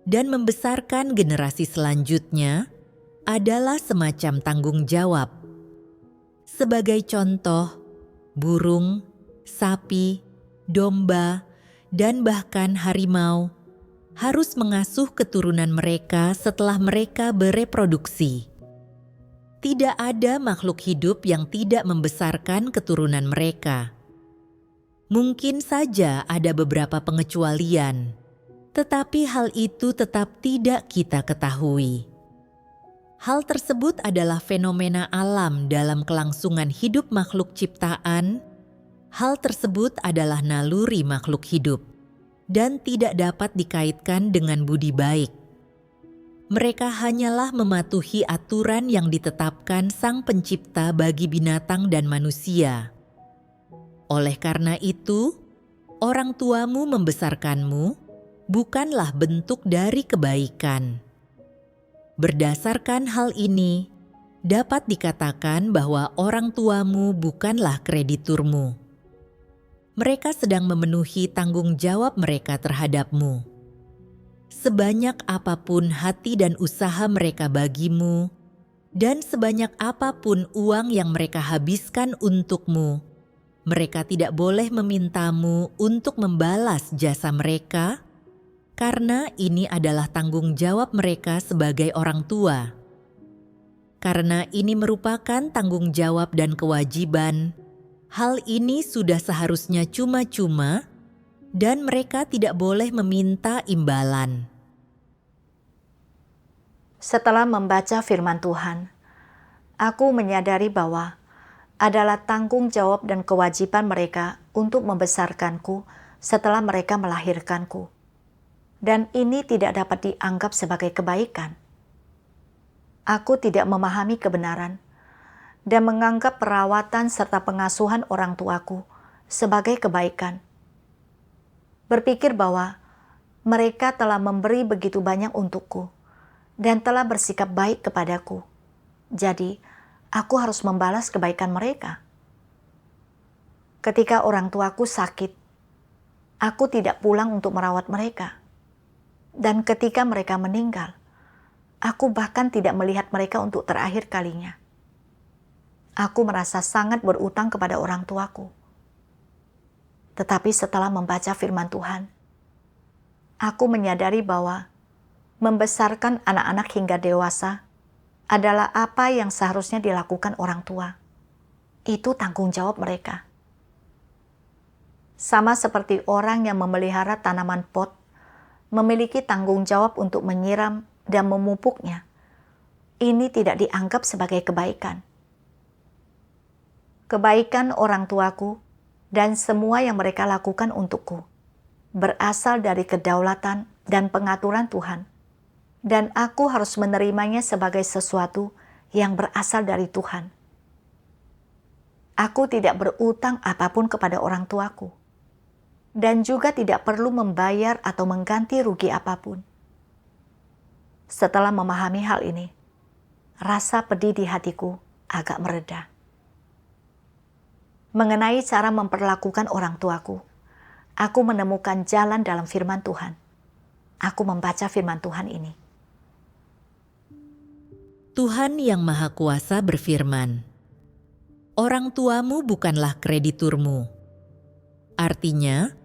dan membesarkan generasi selanjutnya adalah semacam tanggung jawab. Sebagai contoh, burung, sapi, domba, dan bahkan harimau harus mengasuh keturunan mereka setelah mereka bereproduksi. Tidak ada makhluk hidup yang tidak membesarkan keturunan mereka. Mungkin saja ada beberapa pengecualian, tetapi hal itu tetap tidak kita ketahui. Hal tersebut adalah fenomena alam dalam kelangsungan hidup makhluk ciptaan. Hal tersebut adalah naluri makhluk hidup dan tidak dapat dikaitkan dengan budi baik. Mereka hanyalah mematuhi aturan yang ditetapkan Sang Pencipta bagi binatang dan manusia. Oleh karena itu, orang tuamu membesarkanmu bukanlah bentuk dari kebaikan. Berdasarkan hal ini, dapat dikatakan bahwa orang tuamu bukanlah krediturmu. Mereka sedang memenuhi tanggung jawab mereka terhadapmu. Sebanyak apapun hati dan usaha mereka bagimu, dan sebanyak apapun uang yang mereka habiskan untukmu, mereka tidak boleh memintamu untuk membalas jasa mereka, karena ini adalah tanggung jawab mereka sebagai orang tua. Karena ini merupakan tanggung jawab dan kewajiban, hal ini sudah seharusnya cuma-cuma dan mereka tidak boleh meminta imbalan. Setelah membaca firman Tuhan, aku menyadari bahwa adalah tanggung jawab dan kewajiban mereka untuk membesarkanku setelah mereka melahirkanku. Dan ini tidak dapat dianggap sebagai kebaikan. Aku tidak memahami kebenaran dan menganggap perawatan serta pengasuhan orang tuaku sebagai kebaikan. Berpikir bahwa mereka telah memberi begitu banyak untukku dan telah bersikap baik kepadaku. Jadi, aku harus membalas kebaikan mereka. Ketika orang tuaku sakit, aku tidak pulang untuk merawat mereka. Dan ketika mereka meninggal, aku bahkan tidak melihat mereka untuk terakhir kalinya. Aku merasa sangat berutang kepada orang tuaku. Tetapi setelah membaca firman Tuhan, aku menyadari bahwa membesarkan anak-anak hingga dewasa adalah apa yang seharusnya dilakukan orang tua. Itu tanggung jawab mereka. Sama seperti orang yang memelihara tanaman pot, memiliki tanggung jawab untuk menyiram dan memupuknya. Ini tidak dianggap sebagai kebaikan. Kebaikan orang tuaku dan semua yang mereka lakukan untukku berasal dari kedaulatan dan pengaturan Tuhan, dan aku harus menerimanya sebagai sesuatu yang berasal dari Tuhan. Aku tidak berutang apapun kepada orang tuaku, dan juga tidak perlu membayar atau mengganti rugi apapun. Setelah memahami hal ini, rasa pedih di hatiku agak mereda. Mengenai cara memperlakukan orang tuaku, aku menemukan jalan dalam firman Tuhan. Aku membaca firman Tuhan ini. Tuhan Yang Maha Kuasa berfirman, "Orang tuamu bukanlah krediturmu." Artinya,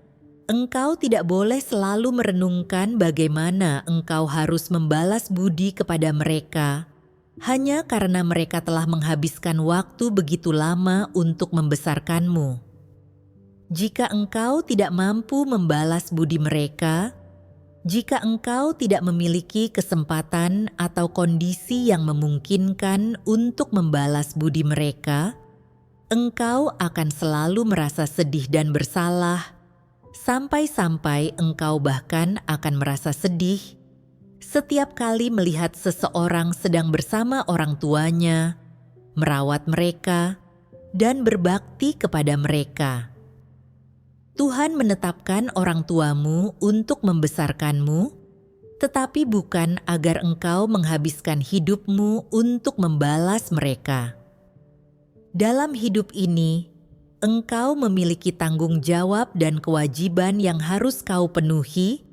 engkau tidak boleh selalu merenungkan bagaimana engkau harus membalas budi kepada mereka hanya karena mereka telah menghabiskan waktu begitu lama untuk membesarkanmu. Jika engkau tidak mampu membalas budi mereka, jika engkau tidak memiliki kesempatan atau kondisi yang memungkinkan untuk membalas budi mereka, engkau akan selalu merasa sedih dan bersalah, sampai-sampai engkau bahkan akan merasa sedih setiap kali melihat seseorang sedang bersama orang tuanya, merawat mereka, dan berbakti kepada mereka. Tuhan menetapkan orang tuamu untuk membesarkanmu, tetapi bukan agar engkau menghabiskan hidupmu untuk membalas mereka. Dalam hidup ini, engkau memiliki tanggung jawab dan kewajiban yang harus kau penuhi,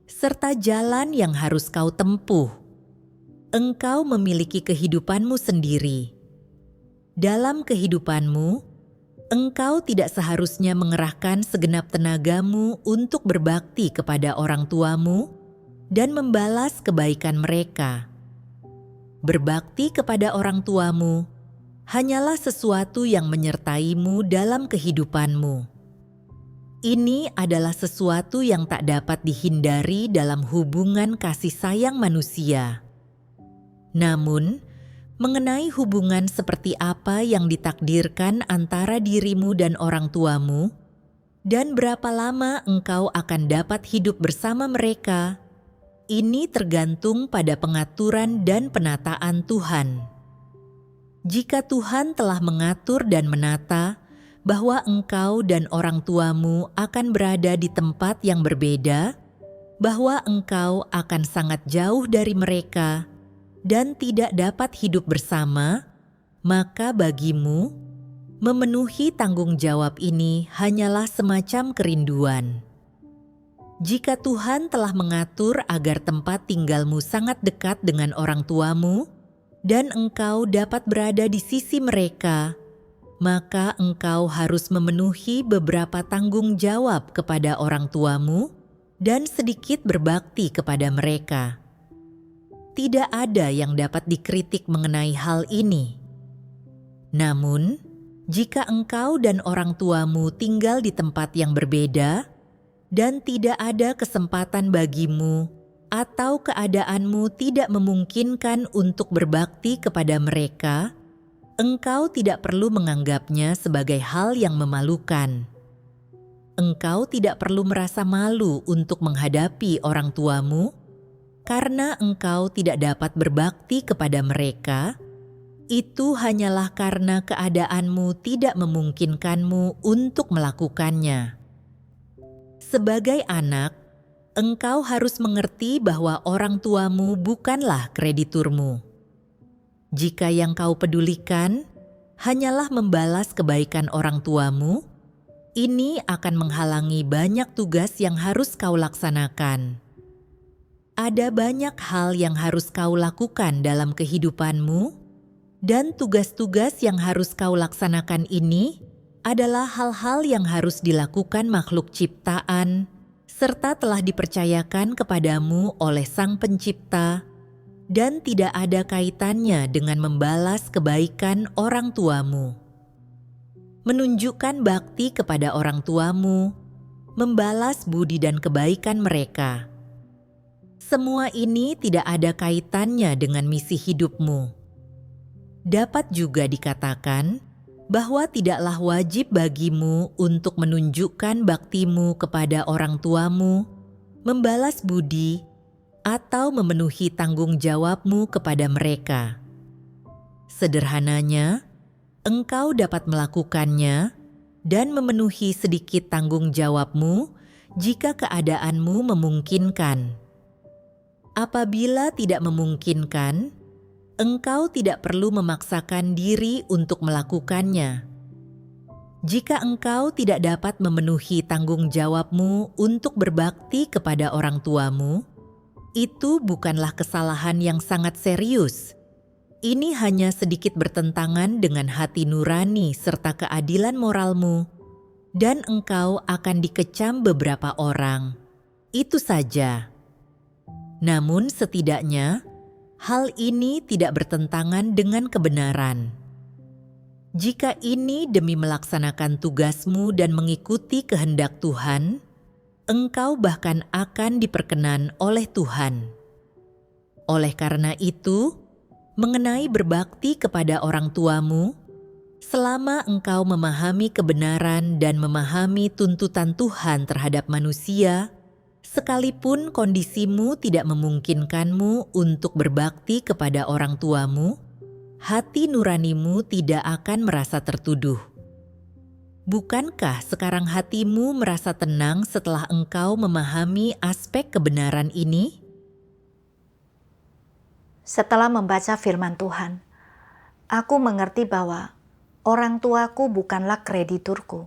serta jalan yang harus kau tempuh. Engkau memiliki kehidupanmu sendiri. Dalam kehidupanmu, engkau tidak seharusnya mengerahkan segenap tenagamu untuk berbakti kepada orang tuamu dan membalas kebaikan mereka. Berbakti kepada orang tuamu hanyalah sesuatu yang menyertaimu dalam kehidupanmu. Ini adalah sesuatu yang tak dapat dihindari dalam hubungan kasih sayang manusia. Namun, mengenai hubungan seperti apa yang ditakdirkan antara dirimu dan orang tuamu, dan berapa lama engkau akan dapat hidup bersama mereka, ini tergantung pada pengaturan dan penataan Tuhan. Jika Tuhan telah mengatur dan menata bahwa engkau dan orang tuamu akan berada di tempat yang berbeda, bahwa engkau akan sangat jauh dari mereka dan tidak dapat hidup bersama, maka bagimu, memenuhi tanggung jawab ini hanyalah semacam kerinduan. Jika Tuhan telah mengatur agar tempat tinggalmu sangat dekat dengan orang tuamu, dan engkau dapat berada di sisi mereka, maka engkau harus memenuhi beberapa tanggung jawab kepada orang tuamu dan sedikit berbakti kepada mereka. Tidak ada yang dapat dikritik mengenai hal ini. Namun, jika engkau dan orang tuamu tinggal di tempat yang berbeda dan tidak ada kesempatan bagimu atau keadaanmu tidak memungkinkan untuk berbakti kepada mereka, engkau tidak perlu menganggapnya sebagai hal yang memalukan. Engkau tidak perlu merasa malu untuk menghadapi orang tuamu, karena engkau tidak dapat berbakti kepada mereka. Itu hanyalah karena keadaanmu tidak memungkinkanmu untuk melakukannya. Sebagai anak, engkau harus mengerti bahwa orang tuamu bukanlah krediturmu. Jika yang kau pedulikan hanyalah membalas kebaikan orang tuamu, ini akan menghalangi banyak tugas yang harus kau laksanakan. Ada banyak hal yang harus kau lakukan dalam kehidupanmu, dan tugas-tugas yang harus kau laksanakan ini adalah hal-hal yang harus dilakukan makhluk ciptaan, serta telah dipercayakan kepadamu oleh Sang Pencipta, dan tidak ada kaitannya dengan membalas kebaikan orang tuamu. Menunjukkan bakti kepada orang tuamu, membalas budi dan kebaikan mereka. Semua ini tidak ada kaitannya dengan misi hidupmu. Dapat juga dikatakan bahwa tidaklah wajib bagimu untuk menunjukkan baktimu kepada orang tuamu, membalas budi, atau memenuhi tanggung jawabmu kepada mereka. Sederhananya, engkau dapat melakukannya dan memenuhi sedikit tanggung jawabmu jika keadaanmu memungkinkan. Apabila tidak memungkinkan, engkau tidak perlu memaksakan diri untuk melakukannya. Jika engkau tidak dapat memenuhi tanggung jawabmu untuk berbakti kepada orang tuamu, itu bukanlah kesalahan yang sangat serius. Ini hanya sedikit bertentangan dengan hati nurani serta keadilan moralmu, dan engkau akan dikecam beberapa orang. Itu saja. Namun setidaknya, hal ini tidak bertentangan dengan kebenaran. Jika ini demi melaksanakan tugasmu dan mengikuti kehendak Tuhan, engkau bahkan akan diperkenan oleh Tuhan. Oleh karena itu, mengenai berbakti kepada orang tuamu, selama engkau memahami kebenaran dan memahami tuntutan Tuhan terhadap manusia, sekalipun kondisimu tidak memungkinkanmu untuk berbakti kepada orang tuamu, hati nuranimu tidak akan merasa tertuduh. Bukankah sekarang hatimu merasa tenang setelah engkau memahami aspek kebenaran ini? Setelah membaca firman Tuhan, aku mengerti bahwa orang tuaku bukanlah krediturku.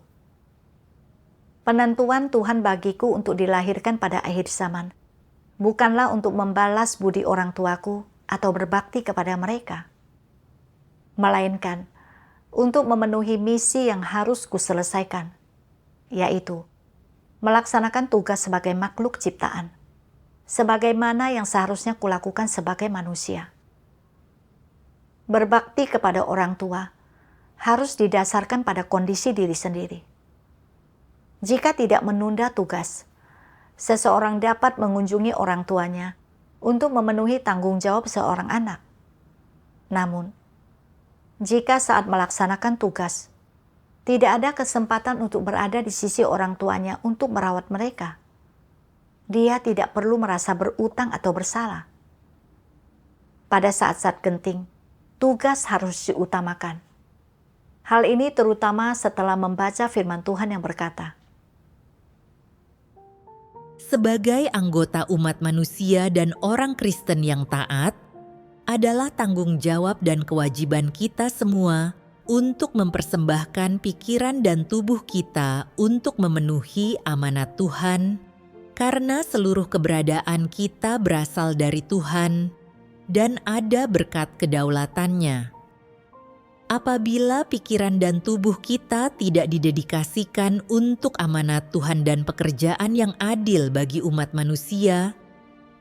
Penentuan Tuhan bagiku untuk dilahirkan pada akhir zaman bukanlah untuk membalas budi orang tuaku atau berbakti kepada mereka, melainkan untuk memenuhi misi yang harus kuselesaikan, yaitu melaksanakan tugas sebagai makhluk ciptaan, sebagaimana yang seharusnya kulakukan sebagai manusia. Berbakti kepada orang tua harus didasarkan pada kondisi diri sendiri. Jika tidak menunda tugas, seseorang dapat mengunjungi orang tuanya untuk memenuhi tanggung jawab seorang anak. Namun, jika saat melaksanakan tugas, tidak ada kesempatan untuk berada di sisi orang tuanya untuk merawat mereka, dia tidak perlu merasa berutang atau bersalah. Pada saat-saat genting, tugas harus diutamakan. Hal ini terutama setelah membaca firman Tuhan yang berkata, sebagai anggota umat manusia dan orang Kristen yang taat, adalah tanggung jawab dan kewajiban kita semua untuk mempersembahkan pikiran dan tubuh kita untuk memenuhi amanat Tuhan, karena seluruh keberadaan kita berasal dari Tuhan dan ada berkat kedaulatannya. Apabila pikiran dan tubuh kita tidak didedikasikan untuk amanat Tuhan dan pekerjaan yang adil bagi umat manusia,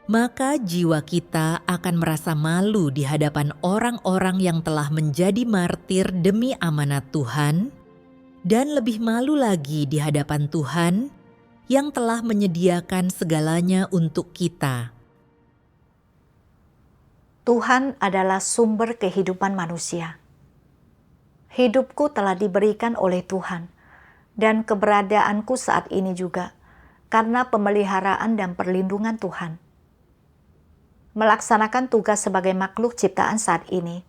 maka jiwa kita akan merasa malu di hadapan orang-orang yang telah menjadi martir demi amanat Tuhan, dan lebih malu lagi di hadapan Tuhan yang telah menyediakan segalanya untuk kita. Tuhan adalah sumber kehidupan manusia. Hidupku telah diberikan oleh Tuhan, dan keberadaanku saat ini juga karena pemeliharaan dan perlindungan Tuhan. Melaksanakan tugas sebagai makhluk ciptaan saat ini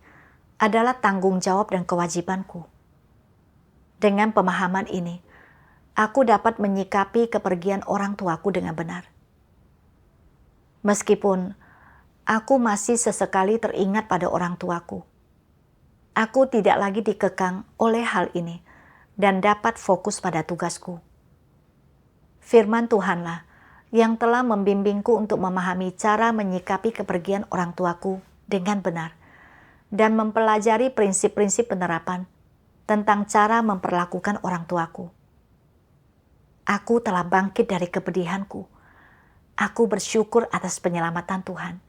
adalah tanggung jawab dan kewajibanku. Dengan pemahaman ini, aku dapat menyikapi kepergian orang tuaku dengan benar. Meskipun aku masih sesekali teringat pada orang tuaku, aku tidak lagi dikekang oleh hal ini dan dapat fokus pada tugasku. Firman Tuhanlah yang telah membimbingku untuk memahami cara menyikapi kepergian orang tuaku dengan benar dan mempelajari prinsip-prinsip penerapan tentang cara memperlakukan orang tuaku. Aku telah bangkit dari kepedihanku. Aku bersyukur atas penyelamatan Tuhan.